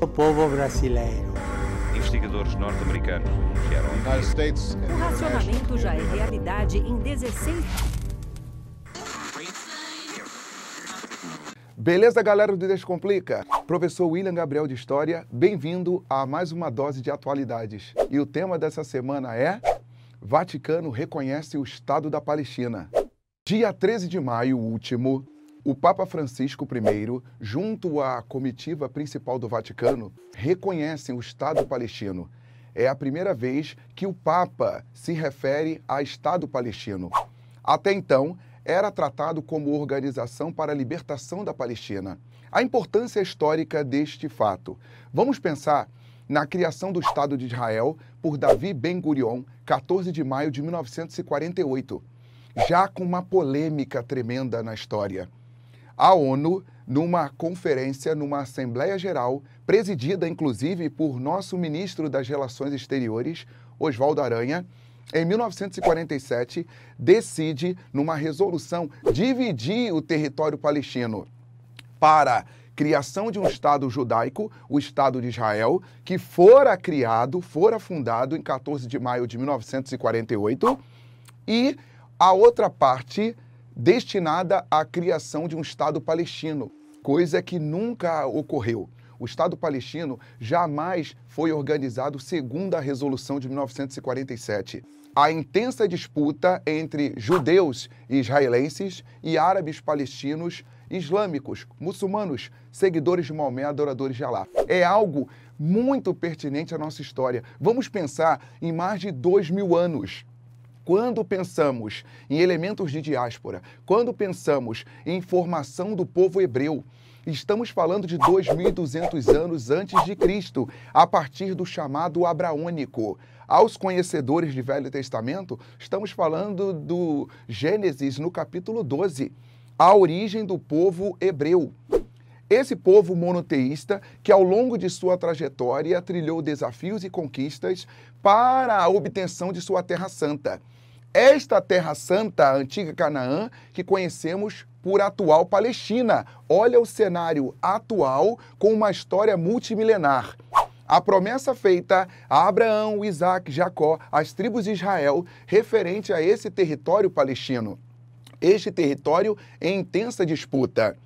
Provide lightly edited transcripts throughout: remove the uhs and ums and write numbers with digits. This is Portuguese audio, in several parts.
O povo brasileiro. Investigadores norte-americanos denunciaram O racionamento já é realidade em 16... Beleza, galera do Descomplica? Professor William Gabriel de História, bem-vindo a mais uma dose de atualidades. E o tema dessa semana é: Vaticano reconhece o Estado da Palestina. Dia 13 de maio último, o Papa Francisco I, junto à comitiva principal do Vaticano, reconhecem o Estado palestino. É a primeira vez que o Papa se refere a Estado palestino. Até então, era tratado como Organização para a Libertação da Palestina. A importância histórica deste fato. Vamos pensar na criação do Estado de Israel por Davi Ben-Gurion, 14 de maio de 1948, já com uma polêmica tremenda na história. A ONU, numa conferência, numa Assembleia Geral, presidida inclusive por nosso ministro das Relações Exteriores, Oswaldo Aranha, em 1947, decide, numa resolução, dividir o território palestino para a criação de um Estado judaico, o Estado de Israel, que fora fundado em 14 de maio de 1948, e a outra parte destinada à criação de um Estado palestino, coisa que nunca ocorreu. O Estado palestino jamais foi organizado segundo a Resolução de 1947. A intensa disputa entre judeus israelenses e árabes palestinos islâmicos, muçulmanos, seguidores de Maomé, adoradores de Alá. É algo muito pertinente à nossa história. Vamos pensar em mais de 2000 anos. Quando pensamos em elementos de diáspora, quando pensamos em formação do povo hebreu, estamos falando de 2.200 anos antes de Cristo, a partir do chamado abraônico. Aos conhecedores de Velho Testamento, estamos falando do Gênesis no capítulo 12, a origem do povo hebreu. Esse povo monoteísta que ao longo de sua trajetória trilhou desafios e conquistas para a obtenção de sua Terra Santa. Esta Terra Santa, a antiga Canaã, que conhecemos por atual Palestina. Olha o cenário atual com uma história multimilenar. A promessa feita a Abraão, Isaac, Jacó, as tribos de Israel, referente a esse território palestino. Este território em intensa disputa.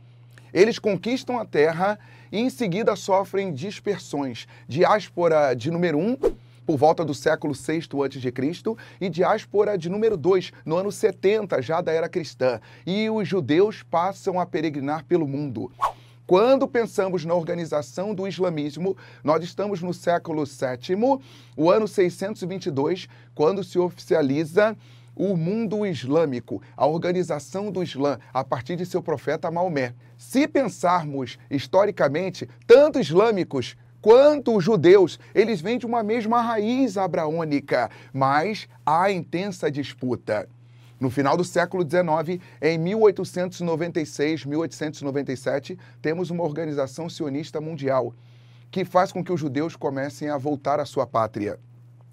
Eles conquistam a terra e em seguida sofrem dispersões. Diáspora de número 1, por volta do século VI a.C., e diáspora de número 2, no ano 70, já da era cristã. E os judeus passam a peregrinar pelo mundo. Quando pensamos na organização do islamismo, nós estamos no século VII, o ano 622, quando se oficializa o mundo islâmico, a organização do Islã, a partir de seu profeta Maomé. Se pensarmos historicamente, tanto islâmicos quanto os judeus, eles vêm de uma mesma raiz abraônica, mas há intensa disputa. No final do século XIX, em 1896, 1897, temos uma organização sionista mundial que faz com que os judeus comecem a voltar à sua pátria.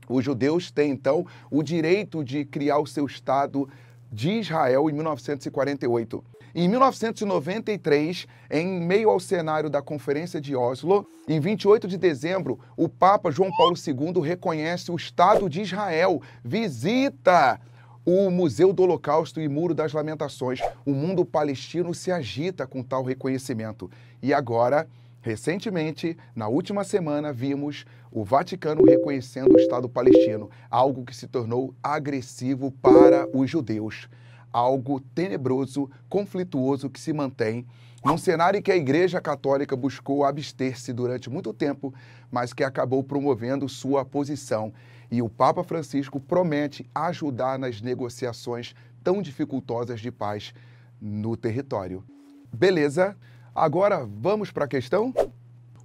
Os judeus têm, então, o direito de criar o seu Estado de Israel em 1948. Em 1993, em meio ao cenário da Conferência de Oslo, em 28 de dezembro, o Papa João Paulo II reconhece o Estado de Israel, visita o Museu do Holocausto e Muro das Lamentações. O mundo palestino se agita com tal reconhecimento. E agora, recentemente, na última semana, vimos o Vaticano reconhecendo o Estado palestino, algo que se tornou agressivo para os judeus. Algo tenebroso, conflituoso que se mantém num cenário em que a Igreja Católica buscou abster-se durante muito tempo, mas que acabou promovendo sua posição. E o Papa Francisco promete ajudar nas negociações tão dificultosas de paz no território. Beleza? Agora vamos para a questão?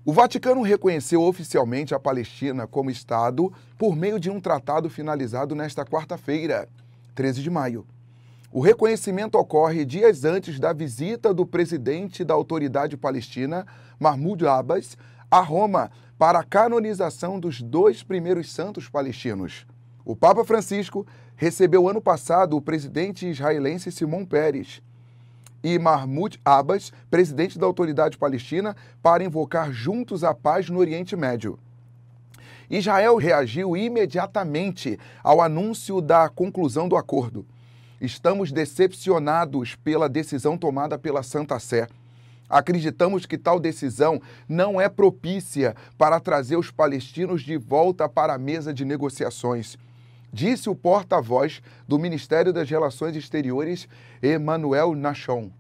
O Vaticano reconheceu oficialmente a Palestina como Estado por meio de um tratado finalizado nesta quarta-feira, 13 de maio. O reconhecimento ocorre dias antes da visita do presidente da Autoridade Palestina, Mahmoud Abbas, a Roma para a canonização dos 2 primeiros santos palestinos. O Papa Francisco recebeu ano passado o presidente israelense Simon Peres e Mahmoud Abbas, presidente da Autoridade Palestina, para invocar juntos a paz no Oriente Médio. Israel reagiu imediatamente ao anúncio da conclusão do acordo. Estamos decepcionados pela decisão tomada pela Santa Sé. Acreditamos que tal decisão não é propícia para trazer os palestinos de volta para a mesa de negociações, disse o porta-voz do Ministério das Relações Exteriores, Emmanuel Nachon.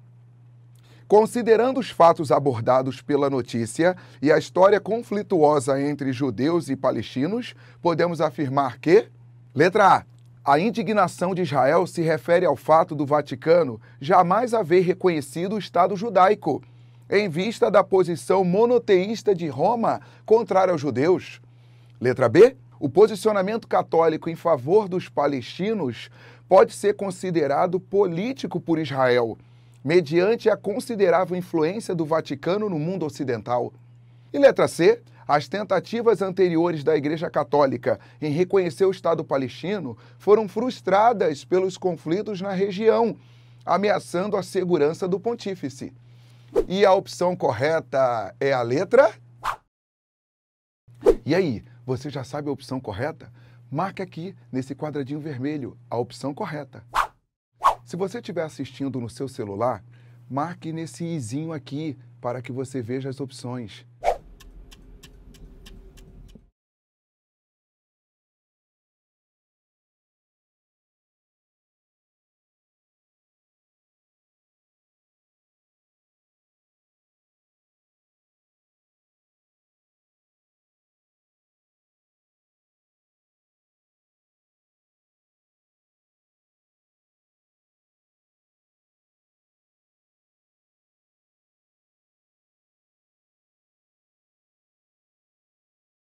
Considerando os fatos abordados pela notícia e a história conflituosa entre judeus e palestinos, podemos afirmar que... Letra A. A indignação de Israel se refere ao fato do Vaticano jamais haver reconhecido o Estado judaico, em vista da posição monoteísta de Roma contrária aos judeus. Letra B. O posicionamento católico em favor dos palestinos pode ser considerado político por Israel, mediante a considerável influência do Vaticano no mundo ocidental. E letra C. As tentativas anteriores da Igreja Católica em reconhecer o Estado palestino foram frustradas pelos conflitos na região, ameaçando a segurança do pontífice. E a opção correta é a letra? E aí, você já sabe a opção correta? Marque aqui, nesse quadradinho vermelho, a opção correta. Se você estiver assistindo no seu celular, marque nesse izinho aqui para que você veja as opções.